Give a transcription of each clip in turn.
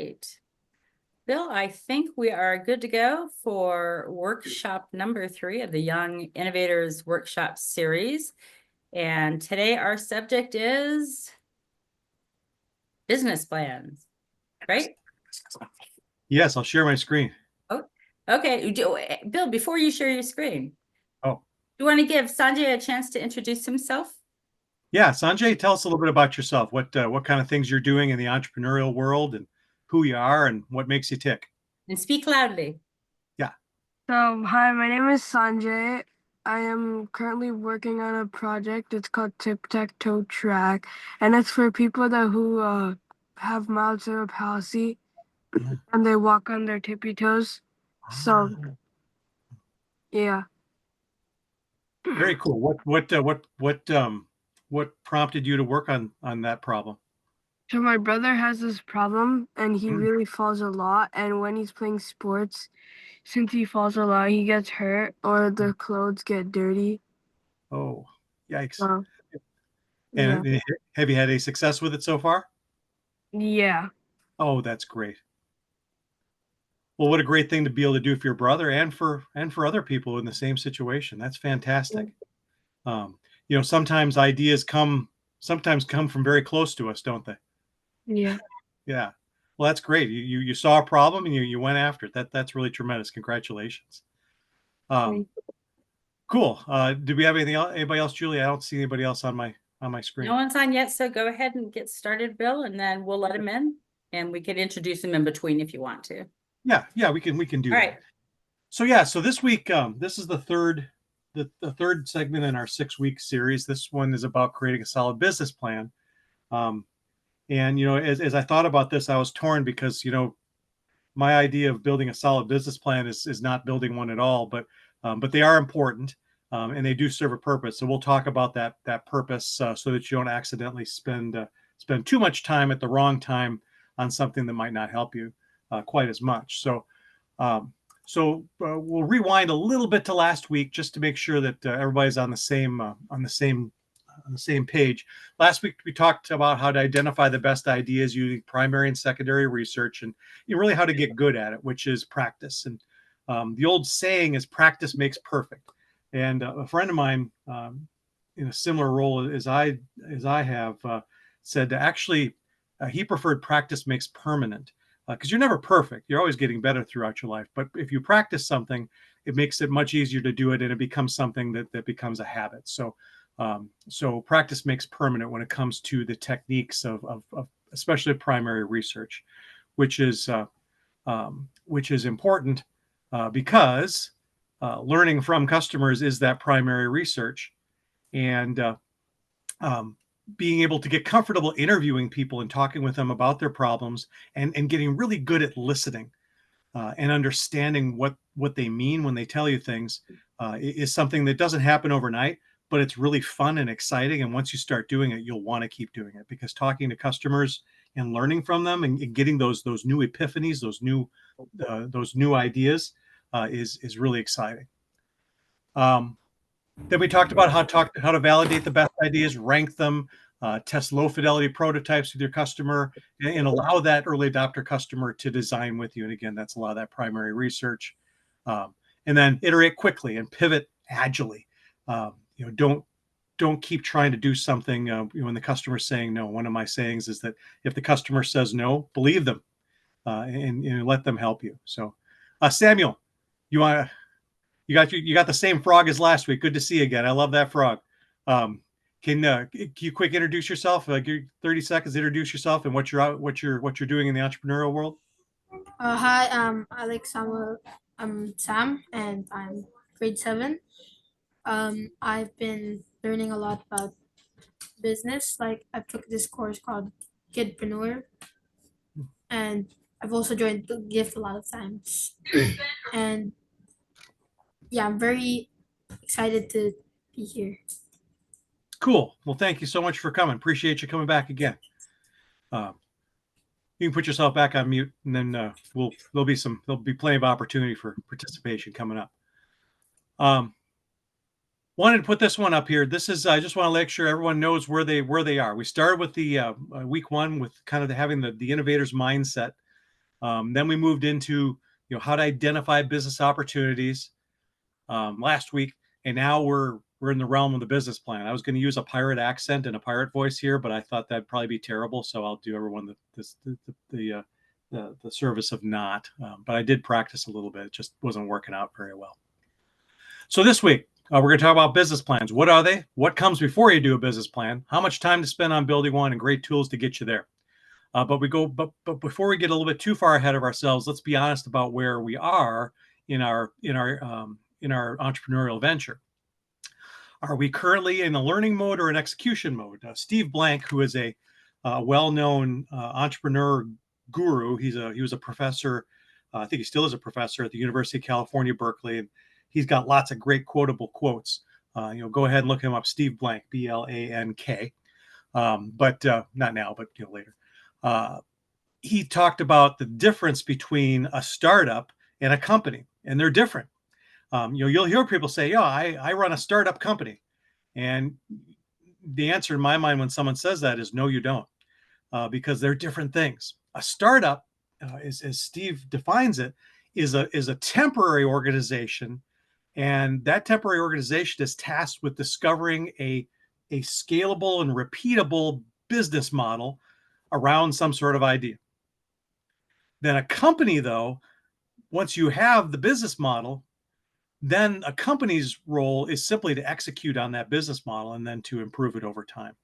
Great. Bill, I think we are good to go for workshop number 3 of the Young Innovators Workshop Series. And today our subject is business plans, right? Yes, I'll share my screen. Oh, okay. Bill, before you share your screen, Oh, you want to give Sanjay a chance to introduce himself? yeah, Sanjay, tell us a little bit about yourself. What kind of things you're doing in the entrepreneurial world, and who you are, and what makes you tick. And speak loudly. Yeah. So, hi, my name is Sanjay. I am currently working on a project. It's called Tic-Tac-Toe Track, and it's for people who have mild cerebral palsy and they walk on their tippy toes. So, yeah. Very cool. What prompted you to work on that problem? So my brother has this problem, and he really falls a lot. And when he's playing sports, since he falls a lot, he gets hurt or the clothes get dirty. Oh, yikes. So, yeah. And have you had any success with it so far? Yeah. Oh, that's great. Well, what a great thing to be able to do for your brother and for other people in the same situation. That's fantastic. Sometimes ideas come from very close to us, don't they? Yeah. Yeah. Well, that's great. You saw a problem and you went after it. That's really tremendous. Congratulations. Cool. Do we have anything else? Anybody else, Julie? I don't see anybody else on my screen. No one's on yet, so go ahead and get started, Bill, and then we'll let him in, and we can introduce him in between if you want to. Yeah, we can do that. All right. So this week, this is the third segment in our 6-week series. This one is about creating a solid business plan. And as I thought about this, I was torn because my idea of building a solid business plan is not building one at all, but they are important, and they do serve a purpose. So we'll talk about that purpose so that you don't accidentally spend too much time at the wrong time on something that might not help you quite as much. So we'll rewind a little bit to last week just to make sure that everybody's on the same page. Last week we talked about how to identify the best ideas using primary and secondary research, and really how to get good at it, which is practice. And the old saying is practice makes perfect. And a friend of mine in a similar role as I have said that actually he preferred practice makes permanent, because you're never perfect. You're always getting better throughout your life. But if you practice something, it makes it much easier to do it, and it becomes something that becomes a habit. So practice makes permanent when it comes to the techniques of especially primary research, which is important because learning from customers is that primary research, and being able to get comfortable interviewing people and talking with them about their problems, and getting really good at listening and understanding what they mean when they tell you things is something that doesn't happen overnight, but it's really fun and exciting. And once you start doing it, you'll want to keep doing it, because talking to customers and learning from them and getting those new epiphanies, those new ideas is really exciting. Then we talked about how to validate the best ideas, rank them, test low fidelity prototypes with your customer, and allow that early adopter customer to design with you. And again, that's a lot of that primary research. And then iterate quickly and pivot agilely. Don't keep trying to do something when the customer's saying no. One of my sayings is that if the customer says no, believe them and let them help you. So, Samuel, you got the same frog as last week. Good to see you again. I love that frog. Can you quick introduce yourself? Give 30 seconds, introduce yourself and what you're doing in the entrepreneurial world. Hi, I'm Alex Samuel. I'm Sam, and I'm grade 7. I've been learning a lot about business. Like, I took this course called Kidpreneur, and I've also joined the gift a lot of times. And yeah, I'm very excited to be here. Cool. Well, thank you so much for coming. Appreciate you coming back again. You can put yourself back on mute, and then there'll be plenty of opportunity for participation coming up. Wanted to put this one up here. This is, I just want to make sure everyone knows where they are. We started with the week 1 with kind of having the innovators mindset, Then we moved into how to identify business opportunities last week, and now we're in the realm of the business plan. I was going to use a pirate accent and a pirate voice here, but I thought that'd probably be terrible, so I'll do everyone the service of not. But I did practice a little bit; it just wasn't working out very well. So this week we're going to talk about business plans. What are they? What comes before you do a business plan? How much time to spend on building one, and great tools to get you there. But before we get a little bit too far ahead of ourselves, let's be honest about where we are in our entrepreneurial venture. Are we currently in a learning mode or an execution mode? Steve Blank, who is a well-known entrepreneur guru, he was a professor. I think he still is a professor at the University of California, Berkeley, and he's got lots of great quotable quotes. Go ahead and look him up, Steve Blank, Blank. But not now, but later. He talked about the difference between a startup and a company, and they're different. You'll hear people say, "Yeah, I run a startup company," and the answer in my mind when someone says that is no, you don't, because they're different things. A startup, as Steve defines it, is a temporary organization, and that temporary organization is tasked with discovering a scalable and repeatable business model around some sort of idea. Then a company, though, once you have the business model, then a company's role is simply to execute on that business model and then to improve it over time.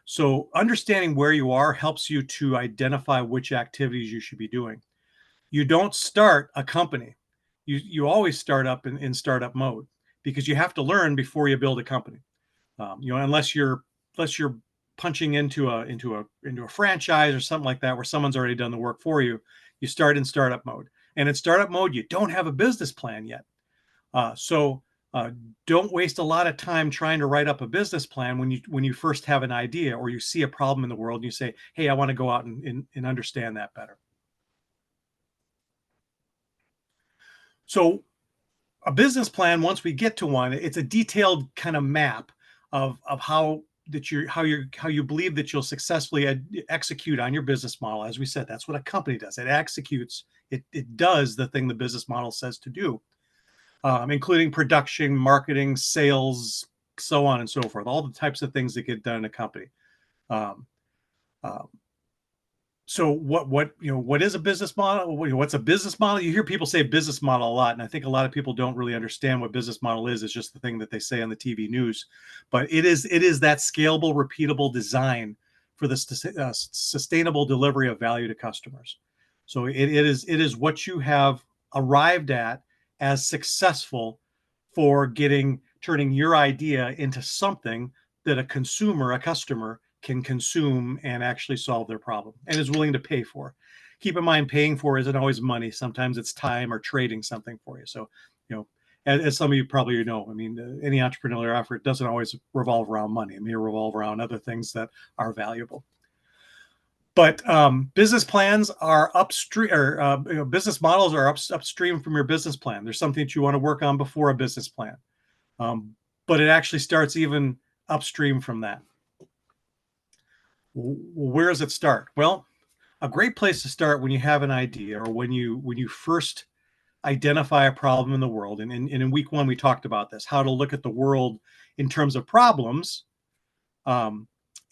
So understanding where you are helps you to identify which activities you should be doing. You don't start a company. You always start up in startup mode, because you have to learn before you build a company. Unless you're punching into a franchise or something like that, where someone's already done the work for you, you start in startup mode. And in startup mode, you don't have a business plan yet. So don't waste a lot of time trying to write up a business plan when you first have an idea, or you see a problem in the world and you say, "Hey, I want to go out and understand that better." So a business plan, once we get to one, it's a detailed kind of map of how you believe that you'll successfully execute on your business model. As we said, that's what a company does. It executes. It does the thing the business model says to do, including production, marketing, sales, so on and so forth. All the types of things that get done in a company. So what is a business model? What's a business model? You hear people say business model a lot, and I think a lot of people don't really understand what business model is. It's just the thing that they say on the TV news, but it is that scalable, repeatable design for the sustainable delivery of value to customers. So it is what you have arrived at as successful for turning your idea into something that a customer can consume and actually solve their problem and is willing to pay for. Keep in mind, paying for isn't always money. Sometimes it's time or trading something for you. So, as some of you probably know, I mean, any entrepreneurial effort doesn't always revolve around money. It may revolve around other things that are valuable. But business plans are upstream, or business models are upstream from your business plan. There's something that you want to work on before a business plan, but it actually starts even upstream from that. Where does it start? Well, a great place to start when you have an idea, or when you first identify a problem in the world. And in week one, we talked about this, how to look at the world in terms of problems,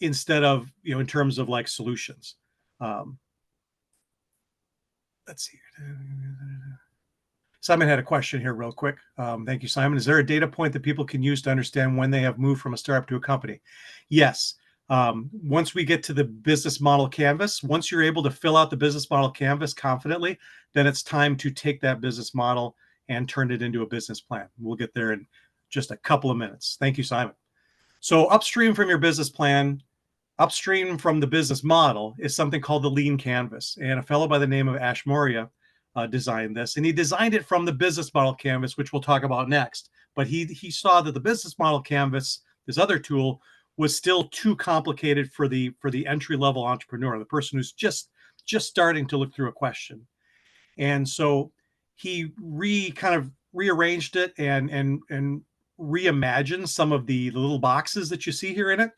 instead of, in terms of like solutions. Let's see. Simon had a question here real quick. Thank you, Simon. Is there a data point that people can use to understand when they have moved from a startup to a company? Yes. Once we get to the business model canvas, once you're able to fill out the business model canvas confidently, then it's time to take that business model and turn it into a business plan. We'll get there in just a couple of minutes. Thank you, Simon. So upstream from your business plan, upstream from the business model, is something called the lean canvas. And a fellow by the name of Ash Moria designed this. And he designed it from the business model canvas, which we'll talk about next. But he saw that the business model canvas, this other tool, was still too complicated for the entry-level entrepreneur, the person who's just starting to look through a question. And so he kind of rearranged it and reimagined some of the little boxes that you see here in it.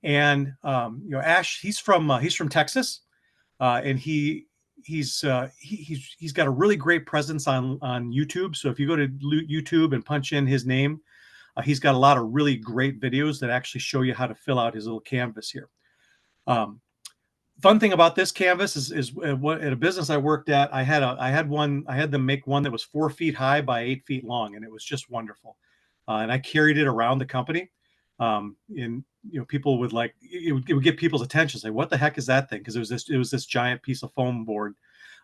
And Ash, he's from Texas, and he he's got a really great presence on YouTube. So if you go to YouTube and punch in his name, he's got a lot of really great videos that actually show you how to fill out his little canvas here. Fun thing about this canvas is what at a business I worked at, I had them make one that was 4 feet high by 8 feet long, and it was just wonderful. And I carried it around the company. And people would it would get people's attention, say, what the heck is that thing? Because it was this giant piece of foam board.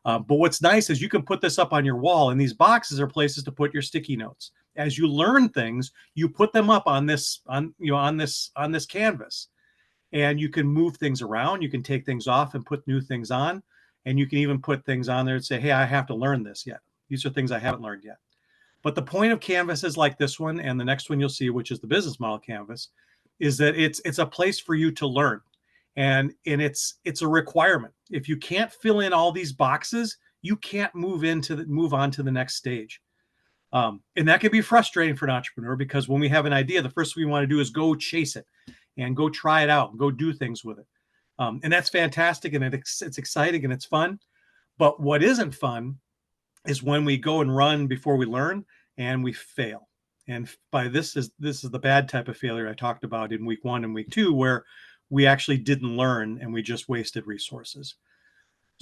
But what's nice is you can put this up on your wall, and these boxes are places to put your sticky notes. As you learn things, you put them up on this canvas, and you can move things around. You can take things off and put new things on, and you can even put things on there and say, hey, I have to learn this yet. These are things I haven't learned yet. But the point of canvases like this one and the next one you'll see, which is the business model canvas, is that it's a place for you to learn. And it's a requirement. If you can't fill in all these boxes, you can't move on to the next stage. And that can be frustrating for an entrepreneur, because when we have an idea, the first thing we want to do is go chase it and go try it out and go do things with it. And that's fantastic, and it's exciting and it's fun. But what isn't fun is when we go and run before we learn and we fail. And by this is the bad type of failure I talked about in week 1 and week 2, where we actually didn't learn and we just wasted resources.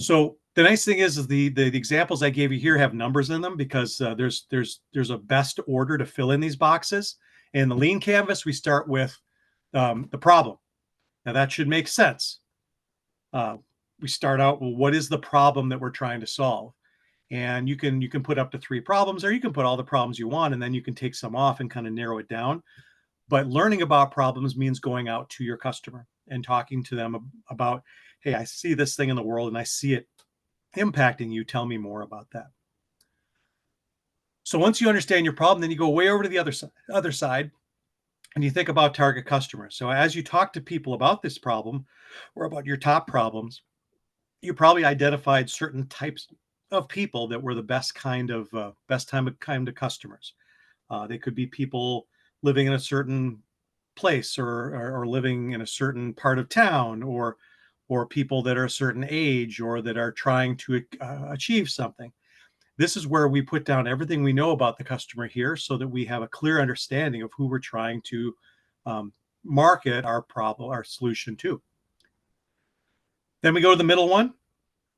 So the nice thing is the examples I gave you here have numbers in them, because there's a best order to fill in these boxes. In the lean canvas, we start with the problem. Now that should make sense. We start out, well, what is the problem that we're trying to solve? And you can put up to 3 problems, or you can put all the problems you want, and then you can take some off and kind of narrow it down. But learning about problems means going out to your customer and talking to them about, hey, I see this thing in the world and I see it impacting you. Tell me more about that. So once you understand your problem, then you go way over to the other side and you think about target customers. So as you talk to people about this problem or about your top problems, you probably identified certain types of people that were the best kind of customers. They could be people living in a certain place, or living in a certain part of town, or people that are a certain age, or that are trying to achieve something. This is where we put down everything we know about the customer here, so that we have a clear understanding of who we're trying to market our solution to. Then we go to the middle one,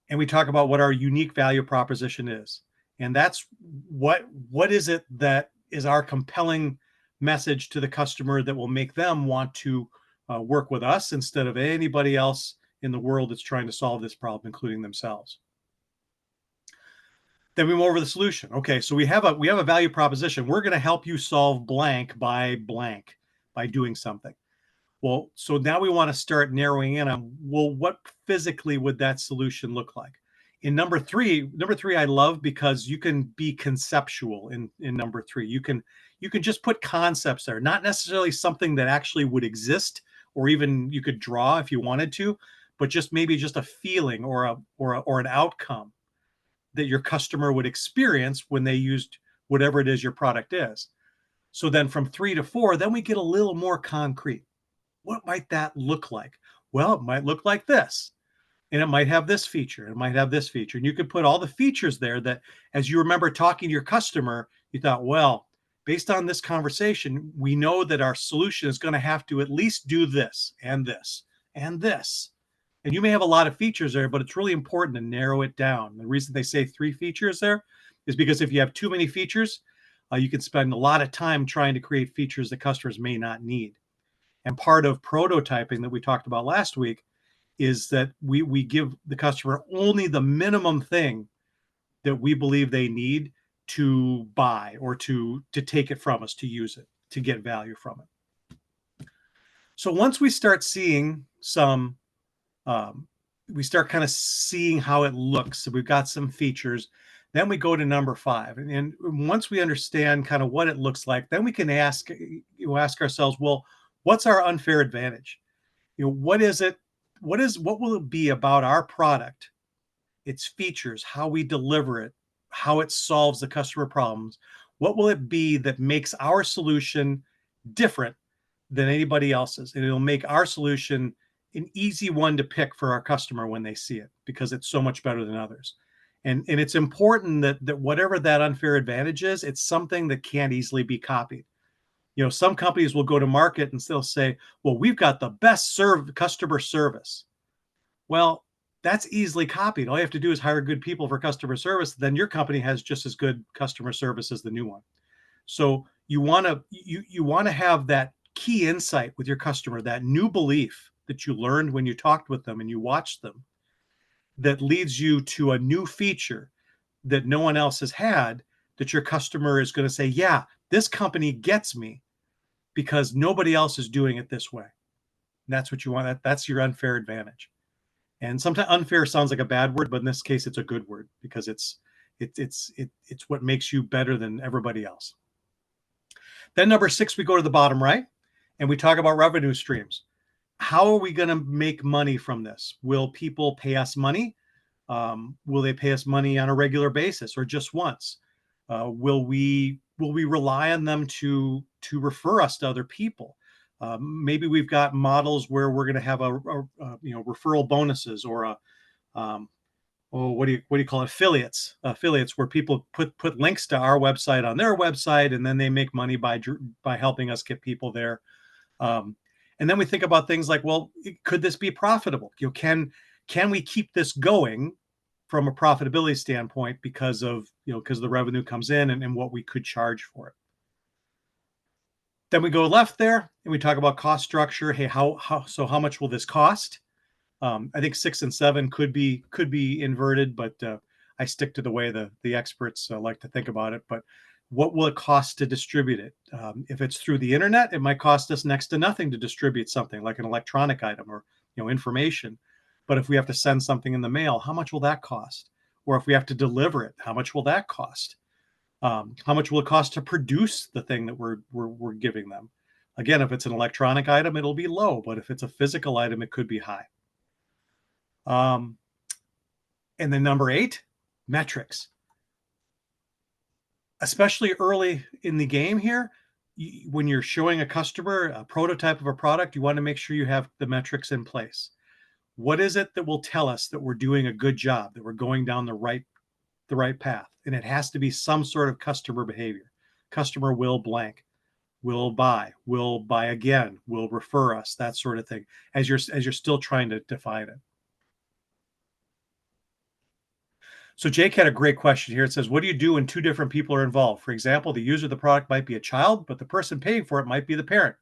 and we talk about what our unique value proposition is. And that's what is it that is our compelling message to the customer that will make them want to work with us instead of anybody else in the world that's trying to solve this problem, including themselves. Then we move over the solution. Okay, so we have a value proposition. We're going to help you solve blank by doing something. Well, so now we want to start narrowing in on, well, what physically would that solution look like? In number three I love, because you can be conceptual in number 3. You can just put concepts there, not necessarily something that actually would exist, or even you could draw if you wanted to, but just maybe just a feeling or an outcome that your customer would experience when they used whatever it is your product is. So then from 3 to 4, then we get a little more concrete. What might that look like? Well, it might look like this. And it might have this feature. It might have this feature. And you could put all the features there that, as you remember talking to your customer, you thought, well, based on this conversation, we know that our solution is going to have to at least do this and this and this. And you may have a lot of features there, but it's really important to narrow it down. The reason they say 3 features there is because if you have too many features, you can spend a lot of time trying to create features that customers may not need. And part of prototyping that we talked about last week is that we give the customer only the minimum thing that we believe they need to buy, or to take it from us, to use it, to get value from it. So once we start seeing we start kind of seeing how it looks, so we've got some features, then we go to number 5. And once we understand kind of what it looks like, then we can ask ourselves, well, what's our unfair advantage? What will it be about our product, its features, how we deliver it, how it solves the customer problems? What will it be that makes our solution different than anybody else's? And it'll make our solution an easy one to pick for our customer when they see it, because it's so much better than others. And it's important that whatever that unfair advantage is, it's something that can't easily be copied. Some companies will go to market and they'll say, well, we've got the best customer service. Well, that's easily copied. All you have to do is hire good people for customer service. Then your company has just as good customer service as the new one. So you want to have that key insight with your customer, that new belief that you learned when you talked with them and you watched them, that leads you to a new feature that no one else has had, that your customer is going to say, yeah, this company gets me because nobody else is doing it this way. And that's what you want. That's your unfair advantage. And sometimes unfair sounds like a bad word, but in this case, it's a good word, because it's what makes you better than everybody else. Then number 6, we go to the bottom right and we talk about revenue streams. How are we going to make money from this? Will people pay us money? Will they pay us money on a regular basis or just once? Will we rely on them to refer us to other people? Maybe we've got models where we're going to have a referral bonuses, or what do you call it? Affiliates where people put links to our website on their website, and then they make money by helping us get people there. And then we think about things like, well, could this be profitable? Can we keep this going from a profitability standpoint because the revenue comes in and what we could charge for it. Then we go left there and we talk about cost structure. Hey, how much will this cost? I think 6 and 7 could be inverted, but I stick to the way the experts like to think about it. But what will it cost to distribute it? If it's through the internet, it might cost us next to nothing to distribute something like an electronic item or information. But if we have to send something in the mail, how much will that cost? Or if we have to deliver it, how much will that cost? How much will it cost to produce the thing that we're giving them? Again, if it's an electronic item, it'll be low, but if it's a physical item, it could be high. And then number 8, metrics. Especially early in the game here, when you're showing a customer a prototype of a product, you want to make sure you have the metrics in place. What is it that will tell us that we're doing a good job, that we're going down the right path? And it has to be some sort of customer behavior. Customer will blank, will buy again, will refer us, that sort of thing, as you're still trying to define it. So Jake had a great question here. It says, what do you do when 2 different people are involved? For example, the user of the product might be a child, but the person paying for it might be the parent.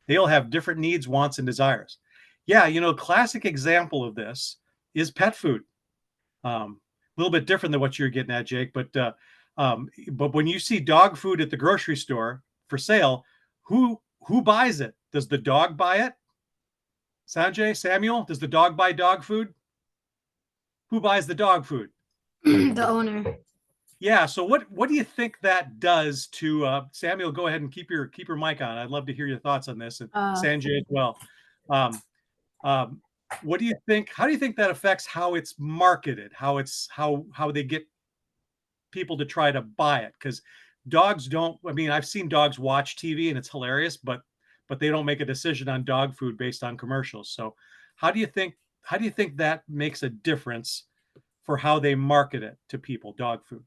They'll have different needs, wants, and desires. Yeah, classic example of this is pet food. A little bit different than what you're getting at, Jake, but when you see dog food at the grocery store for sale, who buys it? Does the dog buy it? Samuel, does the dog buy dog food? Who buys the dog food? The owner. Yeah. So what do you think that does to Samuel? Go ahead and keep your mic on. I'd love to hear your thoughts on this, and Sanjay as well. What do you think? How do you think that affects how it's marketed? How they get people to try to buy it? Because dogs don't. I mean, I've seen dogs watch TV and it's hilarious, but they don't make a decision on dog food based on commercials. So how do you think that makes a difference for how they market it to people, dog food?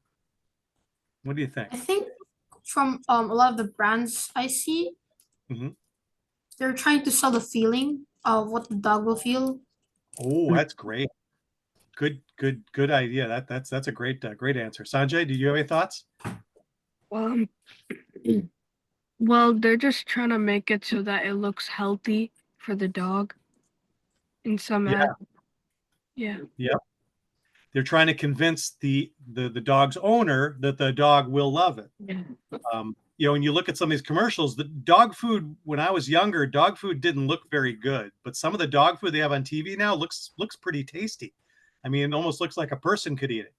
What do you think? I think from a lot of the brands I see, they're trying to sell the feeling of what the dog will feel. Oh, that's great. Good idea. That's a great answer. Sanjay, do you have any thoughts? Well, they're just trying to make it so that it looks healthy for the dog in some ad. Yeah. Yep. They're trying to convince the dog's owner that the dog will love it. Yeah. When you look at some of these commercials, the dog food, when I was younger, dog food didn't look very good, but some of the dog food they have on TV now looks pretty tasty. I mean, it almost looks like a person could eat it.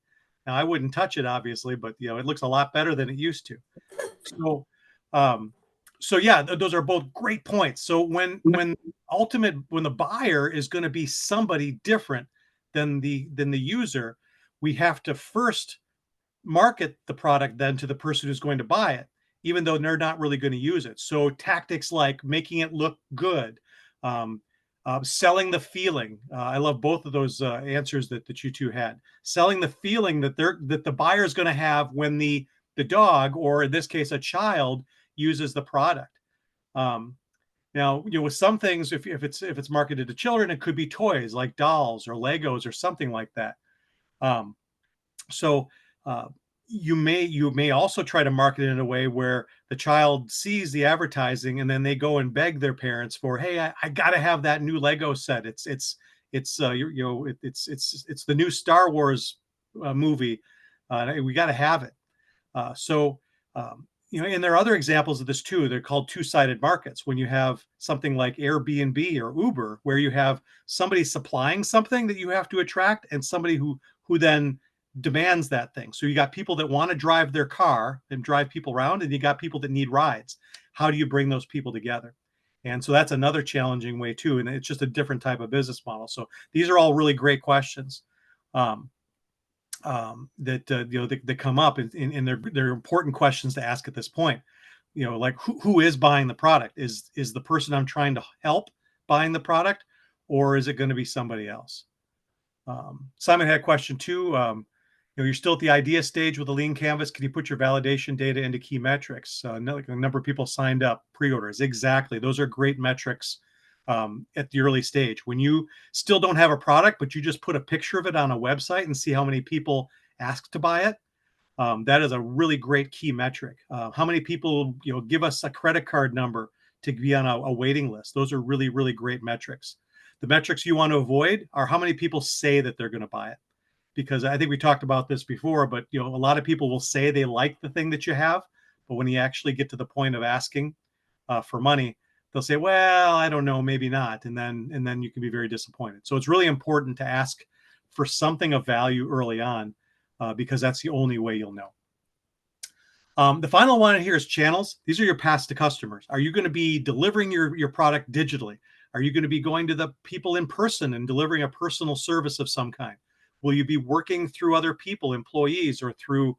Now, I wouldn't touch it, obviously, but it looks a lot better than it used to. So yeah, those are both great points. So when the buyer is going to be somebody different than the user, we have to first market the product then to the person who's going to buy it, even though they're not really going to use it. So tactics like making it look good, Selling the feeling. I love both of those answers that you two had. Selling the feeling that the buyer is going to have when the dog, or in this case a child, uses the product. Now, with some things, if it's marketed to children, it could be toys like dolls or Legos or something like that. So you may also try to market it in a way where the child sees the advertising and then they go and beg their parents for, hey, I got to have that new Lego set. It's the new Star Wars movie. We got to have it. And there are other examples of this too. They're called two-sided markets. When you have something like Airbnb or Uber, where you have somebody supplying something that you have to attract, and somebody who then demands that thing. So you got people that want to drive their car and drive people around, and you got people that need rides. How do you bring those people together? And so that's another challenging way too. And it's just a different type of business model. So these are all really great questions. That come up, and they're important questions to ask at this point. Like who is buying the product? Is the person I'm trying to help buying the product, or is it going to be somebody else? Simon had a question too. You're still at the idea stage with the lean canvas. Can you put your validation data into key metrics? A number of people signed up, pre-orders. Exactly. Those are great metrics at the early stage. When you still don't have a product, but you just put a picture of it on a website and see how many people ask to buy it, that is a really great key metric. How many people give us a credit card number to be on a waiting list? Those are really, really great metrics. The metrics you want to avoid are how many people say that they're going to buy it. Because I think we talked about this before, but a lot of people will say they like the thing that you have, but when you actually get to the point of asking for money, they'll say, well, I don't know, maybe not. And then you can be very disappointed. So it's really important to ask for something of value early on, because that's the only way you'll know. The final one here is channels. These are your paths to customers. Are you going to be delivering your product digitally? Are you going to be going to the people in person and delivering a personal service of some kind? Will you be working through other people, employees, or through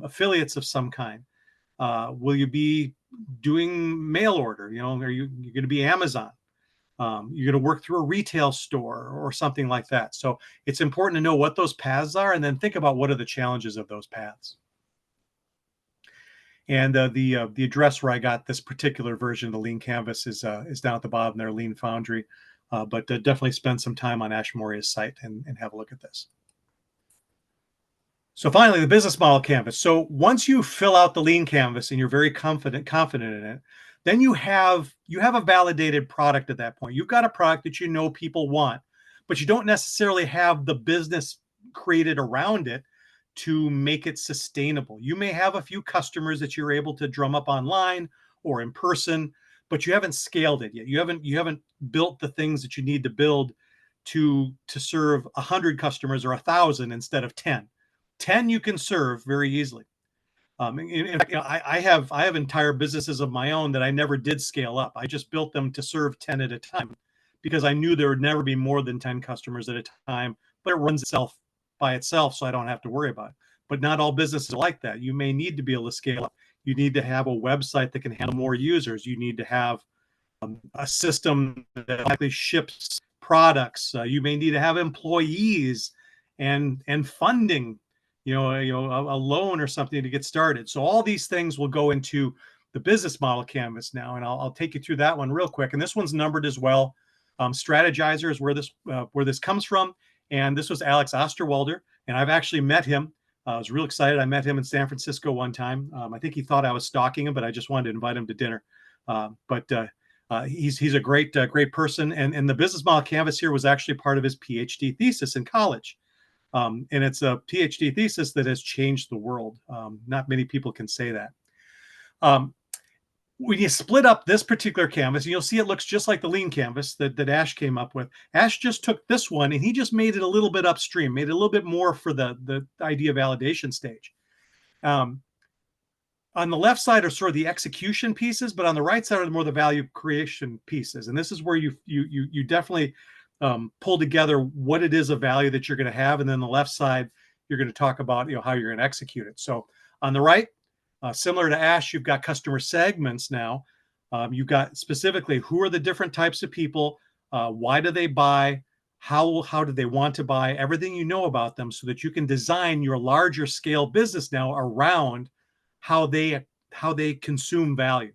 affiliates of some kind? Will you be doing mail order? Are you going to be Amazon? You're going to work through a retail store or something like that. So it's important to know what those paths are, and then think about what are the challenges of those paths. And the address where I got this particular version of the Lean Canvas is down at the bottom there, Lean Foundry. But definitely spend some time on Ash Maurya's site and have a look at this. So finally, the business model canvas. So once you fill out the Lean Canvas and you're very confident in it, then you have a validated product at that point. You've got a product that people want, but you don't necessarily have the business created around it to make it sustainable. You may have a few customers that you're able to drum up online or in person, but you haven't scaled it yet. You haven't built the things that you need to build to serve 100 customers or 1,000 instead of 10. 10 you can serve very easily. In fact, I have entire businesses of my own that I never did scale up. I just built them to serve 10 at a time because I knew there would never be more than 10 customers at a time, but it runs itself by itself, so I don't have to worry about it. But not all businesses are like that. You may need to be able to scale up. You need to have a website that can handle more users. You need to have a system that actually ships products. You may need to have employees and funding, a loan or something to get started. So all these things will go into the business model canvas now, and I'll take you through that one real quick. And this one's numbered as well. Strategizer is where this comes from, and this was Alex Osterwalder, and I've actually met him. I was real excited. I met him in San Francisco one time. I think he thought I was stalking him, but I just wanted to invite him to dinner. He's a great person. And the business model canvas here was actually part of his PhD thesis in college. And it's a PhD thesis that has changed the world. Not many people can say that. When you split up this particular canvas, you'll see it looks just like the Lean Canvas that Ash came up with. Ash just took this one and he just made it a little bit upstream, made it a little bit more for the idea validation stage. On the left side are sort of the execution pieces, but on the right side are more the value creation pieces. And this is where you definitely pull together what it is of value that you're going to have. And then the left side, you're going to talk about how you're going to execute it. So on the right, similar to Ash, you've got customer segments now. You've got specifically who are the different types of people, why do they buy, how do they want to buy, everything you know about them, so that you can design your larger scale business now around how they consume value.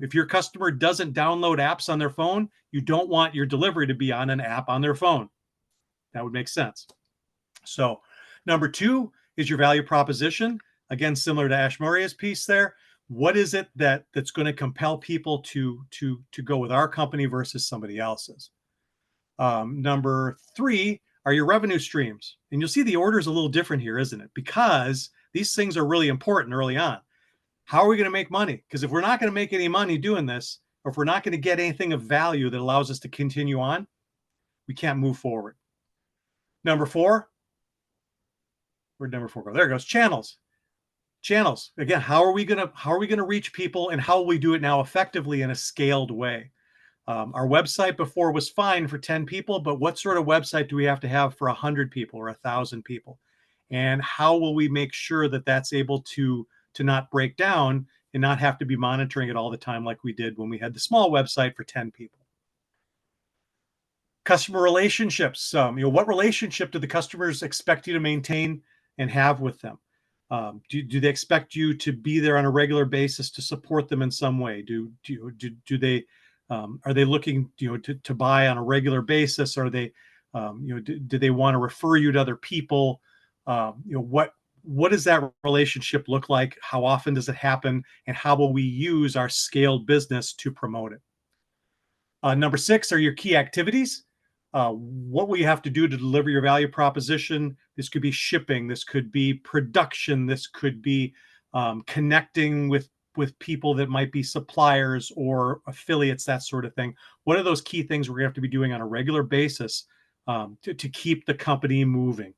If your customer doesn't download apps on their phone, you don't want your delivery to be on an app on their phone. That would make sense. So number 2 is your value proposition. Again, similar to Ashmoria's piece there. What is it that's going to compel people to go with our company versus somebody else's? Number 3 are your revenue streams. And you'll see the order is a little different here, isn't it? Because these things are really important early on. How are we going to make money? Because if we're not going to make any money doing this, or if we're not going to get anything of value that allows us to continue on, we can't move forward. Number 4, where'd number 4 go? There it goes. Channels. Again, how are we going to reach people, and how will we do it now effectively in a scaled way? Our website before was fine for 10 people, but what sort of website do we have to have for 100 people or 1,000 people? And how will we make sure that that's able to not break down and not have to be monitoring it all the time like we did when we had the small website for 10 people? Customer relationships. What relationship do the customers expect you to maintain and have with them? Do they expect you to be there on a regular basis to support them in some way? Do they are they looking to buy on a regular basis? Are they do they want to refer you to other people? What does that relationship look like? How often does it happen? And how will we use our scaled business to promote it? Number 6 are your key activities. What will you have to do to deliver your value proposition? This could be shipping. This could be production. This could be connecting with people that might be suppliers or affiliates, that sort of thing. What are those key things we're going to have to be doing on a regular basis to keep the company moving?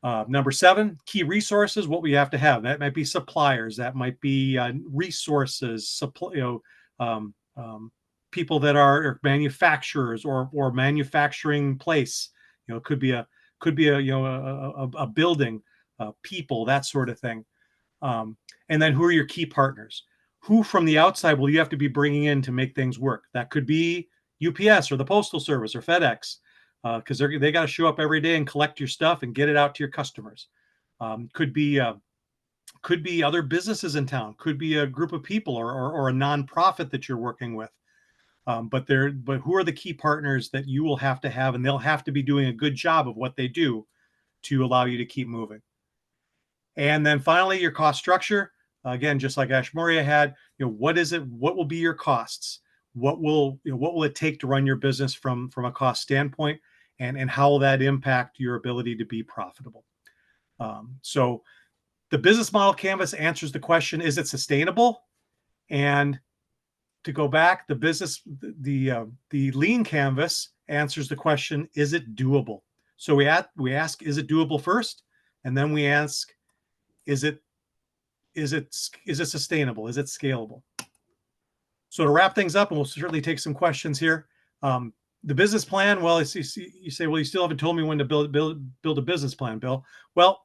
Number 7, key resources, what we have to have. That might be suppliers. That might be resources, people that are manufacturers or manufacturing place. It could be a building, people, that sort of thing. And then who are your key partners? Who from the outside will you have to be bringing in to make things work? That could be UPS or the Postal Service or FedEx, because they got to show up every day and collect your stuff and get it out to your customers. Could be other businesses in town. Could be a group of people or a nonprofit that you're working with. But who are the key partners that you will have to have, and they'll have to be doing a good job of what they do to allow you to keep moving. And then finally, your cost structure. Again, just like Ashmoria had, what is it? What will be your costs? What will it take to run your business from a cost standpoint, and how will that impact your ability to be profitable? So the business model canvas answers the question: is it sustainable? And to go back, the lean canvas answers the question: is it doable? So we ask, is it doable first, and then we ask, is it sustainable? Is it scalable? So to wrap things up, and we'll certainly take some questions here. The business plan. Well, you say, well, you still haven't told me when to build a business plan, Bill. Well,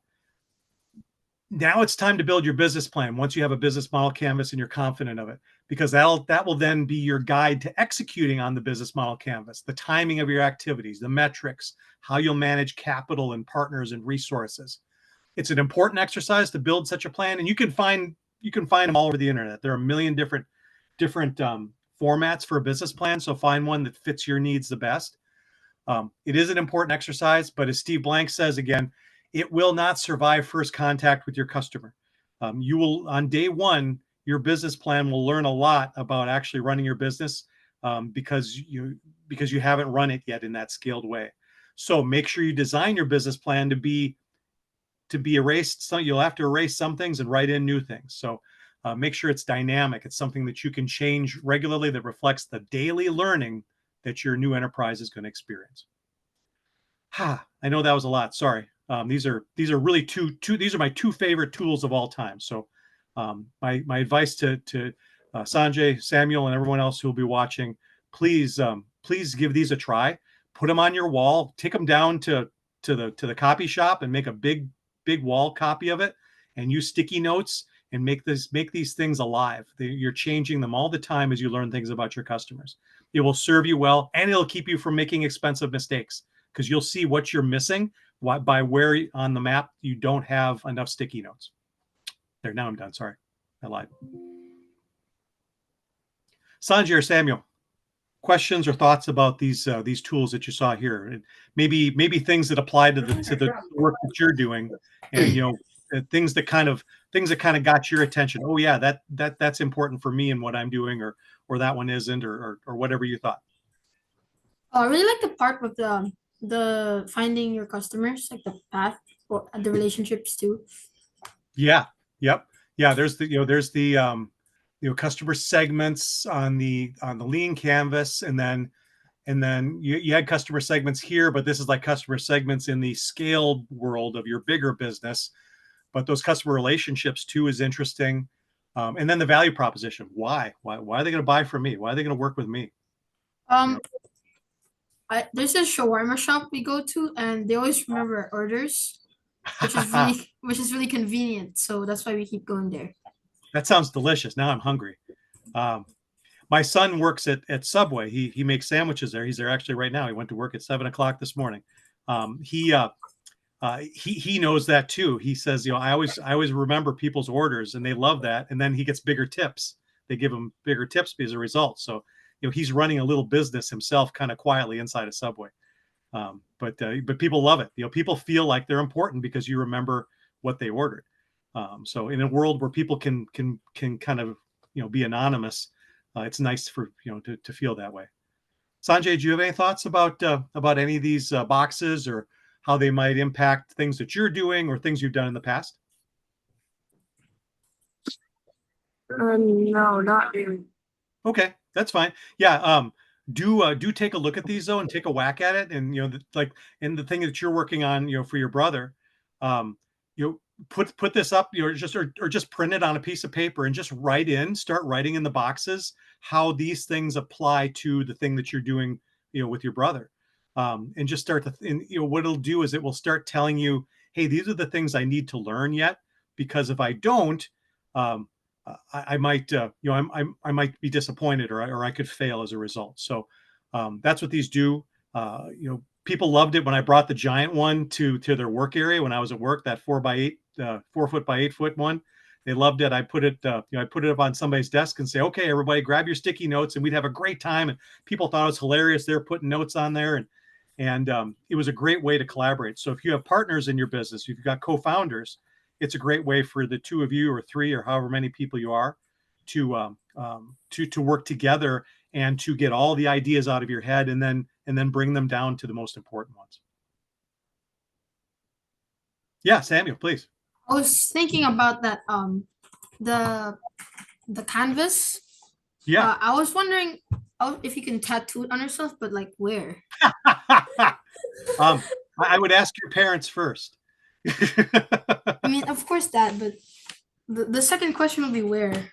now it's time to build your business plan once you have a business model canvas and you're confident of it, because that will then be your guide to executing on the business model canvas, the timing of your activities, the metrics, how you'll manage capital and partners and resources. It's an important exercise to build such a plan, and you can find them all over the internet. There are a million different formats for a business plan, so find one that fits your needs the best. It is an important exercise, but as Steve Blank says again, it will not survive first contact with your customer. You will, on day one, your business plan will learn a lot about actually running your business because you haven't run it yet in that scaled way. So make sure you design your business plan to be erased. So you'll have to erase some things and write in new things. So make sure it's dynamic. It's something that you can change regularly that reflects the daily learning that your new enterprise is going to experience. I know that was a lot. Sorry. These are really these are my two favorite tools of all time. So my advice to Sanjay, Samuel, and everyone else who will be watching, please give these a try. Put them on your wall. Take them down to the copy shop and make a big wall copy of it, and use sticky notes and make these things alive. You're changing them all the time as you learn things about your customers. It will serve you well, and it'll keep you from making expensive mistakes, because you'll see what you're missing by where on the map you don't have enough sticky notes. There, now I'm done. Sorry, I lied. Sanjay or Samuel, questions or thoughts about these tools that you saw here, and maybe things that apply to the work that you're doing, and things that kind of got your attention. Oh yeah, that's important for me and what I'm doing, or that one isn't, or whatever you thought. Oh, I really like the part with the finding your customers, like the path or the relationships too. Yeah. Yep. Yeah. There's the customer segments on the lean canvas, and then you had customer segments here, but this is like customer segments in the scaled world of your bigger business. But those customer relationships too is interesting. And then the value proposition. Why are they going to buy from me? Why are they going to work with me? There's a shawarma shop we go to, and they always remember our orders, which is really convenient. So that's why we keep going there. That sounds delicious. Now I'm hungry. My son works at Subway. He makes sandwiches there. He's there actually right now. He went to work at 7 o'clock this morning. He knows that too. He says, I always remember people's orders, and they love that. And then he gets bigger tips. They give him bigger tips as a result. So he's running a little business himself, kind of quietly inside a Subway. But people love it. People feel like they're important because you remember what they ordered. So in a world where people can kind of be anonymous, it's nice for to feel that way. Sanjay, do you have any thoughts about any of these boxes, or how they might impact things that you're doing or things you've done in the past? No, not really. Okay, that's fine. Yeah. Do take a look at these though, and take a whack at it. And and the thing that you're working on, for your brother, put this up, just print it on a piece of paper and just start writing in the boxes how these things apply to the thing that you're doing, with your brother. And just start what it'll do is it will start telling you, hey, these are the things I need to learn yet, because if I don't, I might, I might be disappointed, or I could fail as a result. So that's what these do. People loved it when I brought the giant one to their work area when I was at work. That 4 foot by 8 foot one, they loved it. I put it up on somebody's desk and say, okay, everybody, grab your sticky notes, and we'd have a great time. And people thought it was hilarious. They're putting notes on there, and it was a great way to collaborate. So if you have partners in your business, if you've got co-founders, it's a great way for the two of you, or three, or however many people you are, to work together and to get all the ideas out of your head, and then bring them down to the most important ones. Yeah, Samuel, please. I was thinking about that the canvas. Yeah. I was wondering if you can tattoo it on yourself, but like where? I would ask your parents first. I mean, of course that, but the second question would be where,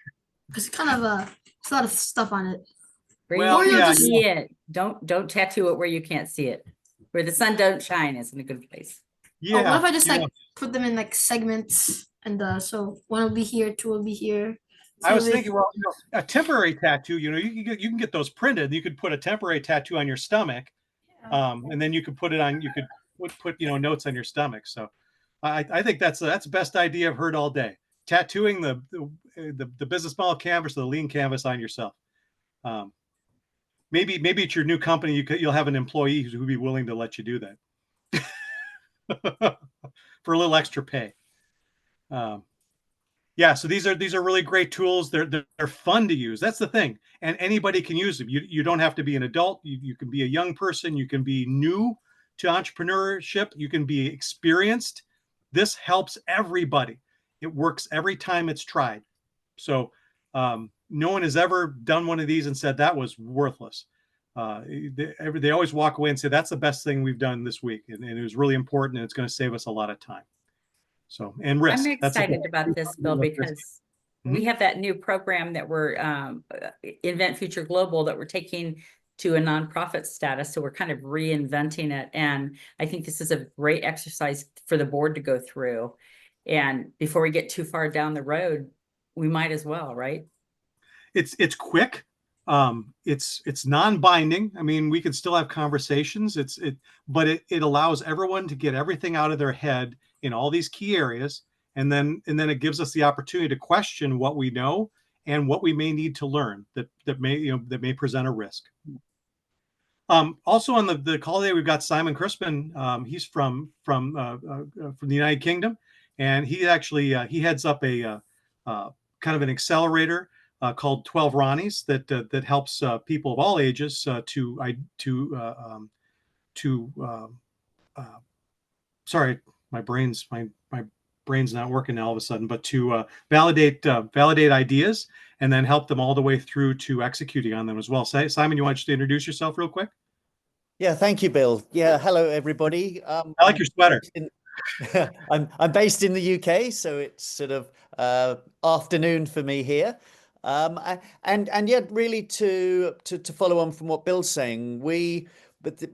because it's kind of it's a lot of stuff on it. Well, you yeah, see it. Don't tattoo it where you can't see it. Where the sun don't shine is in a good place. Yeah. What if I just put them in like segments, and so one will be here, two will be here. I was thinking, well, a temporary tattoo, you can get those printed. You could put a temporary tattoo on your stomach, and then you could put it on. You could put notes on your stomach. So I think that's the best idea I've heard all day. Tattooing the business model canvas, or the lean canvas on yourself. Maybe it's your new company. You'll have an employee who'll be willing to let you do that for a little extra pay. Yeah, so these are really great tools. They're fun to use. That's the thing, and anybody can use them. You don't have to be an adult. You can be a young person. You can be new to entrepreneurship. You can be experienced. This helps everybody. It works every time it's tried. So no one has ever done one of these and said that was worthless. They always walk away and say that's the best thing we've done this week, and it was really important, and it's going to save us a lot of time. So, and risk. I'm excited about this, Bill, because we have that new program that we're Invent Future Global that we're taking to a nonprofit status. So we're kind of reinventing it. And I think this is a great exercise for the board to go through. And before we get too far down the road, we might as well, right? It's quick. It's non-binding. I mean, we could still have conversations. But it allows everyone to get everything out of their head in all these key areas, and then it gives us the opportunity to question what we know and what we may need to learn that may present a risk. Also on the call today, we've got Simon Crispin. He's from the United Kingdom, and he actually he heads up a kind of an accelerator called 12 Ronnies that helps people of all ages sorry, my brain's not working now all of a sudden, but to validate ideas and then help them all the way through to executing on them as well. Simon, you want to introduce yourself real quick? Yeah, thank you, Bill. Yeah, hello everybody. I like your sweater. I'm based in the UK, so it's sort of afternoon for me here. And yet, really to follow on from what Bill's saying,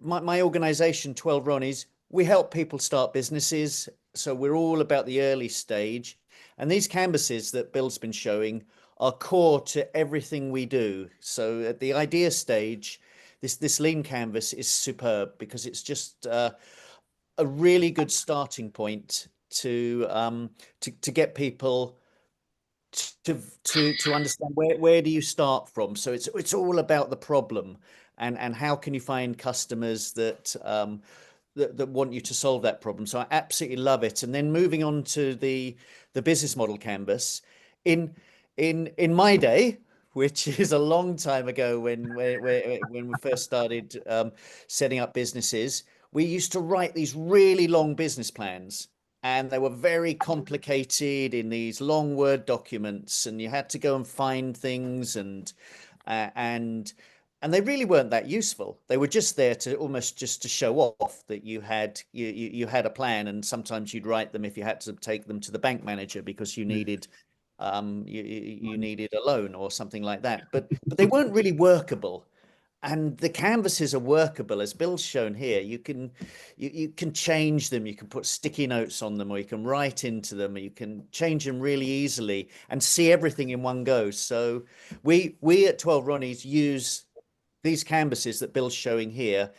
my organization, 12 Ronnies, we help people start businesses. So we're all about the early stage. And these canvases that Bill's been showing are core to everything we do. So at the idea stage, this lean canvas is superb because it's just a really good starting point to get people to understand where do you start from. So it's all about the problem and how can you find customers that want you to solve that problem. So I absolutely love it. And then moving on to the business model canvas, in my day, which is a long time ago when we first started setting up businesses, we used to write these really long business plans, and they were very complicated in these long Word documents, and you had to go and find things, and they really weren't that useful. They were just there to almost just to show off that you had a plan, and sometimes you'd write them if you had to take them to the bank manager because you needed you needed a loan or something like that, but they weren't really workable. And the canvases are workable, as Bill's shown here. You can change them, you can put sticky notes on them, or you can write into them, or you can change them really easily and see everything in one go. So we at 12 Ronnies use these canvases that Bill's showing here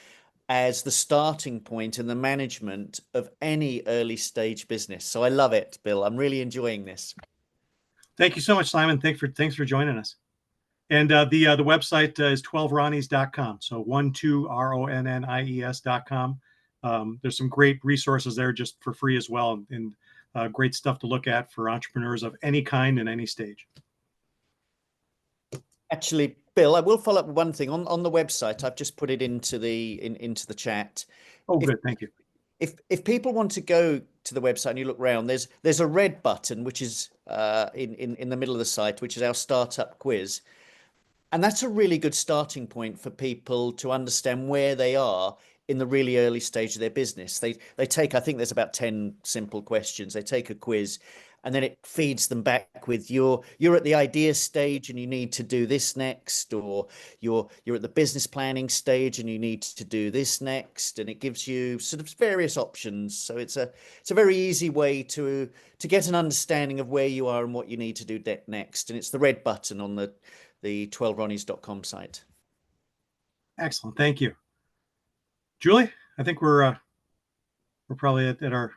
as the starting point in the management of any early stage business. So I love it, Bill. I'm really enjoying this. Thank you so much, Simon. Thanks for joining us. And the website is 12ronnies.com. So 12ronnies.com. There's some great resources there just for free as well, and great stuff to look at for entrepreneurs of any kind and any stage. Actually, Bill, I will follow up with one thing on the website. I've just put it into the chat. Oh, good. Thank you. If people want to go to the website and you look around, there's a red button which is in the middle of the site, which is our startup quiz, and that's a really good starting point for people to understand where they are in the really early stage of their business. They take, I think there's about 10 simple questions. They take a quiz, and then it feeds them back with you're at the idea stage and you need to do this next, or you're at the business planning stage and you need to do this next, and it gives you sort of various options. So it's a very easy way to get an understanding of where you are and what you need to do next. And it's the red button on the 12ronnies.com site. Excellent. Thank you. Julie, I think we're probably at our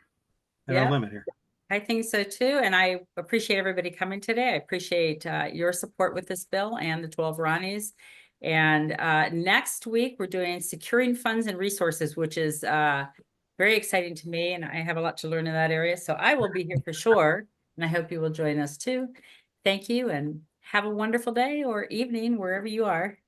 limit here. I think so too, and I appreciate everybody coming today. I appreciate your support with this bill and the 12 Ronnies. And next week we're doing securing funds and resources, which is very exciting to me, and I have a lot to learn in that area. So I will be here for sure, and I hope you will join us too. Thank you, and have a wonderful day or evening wherever you are.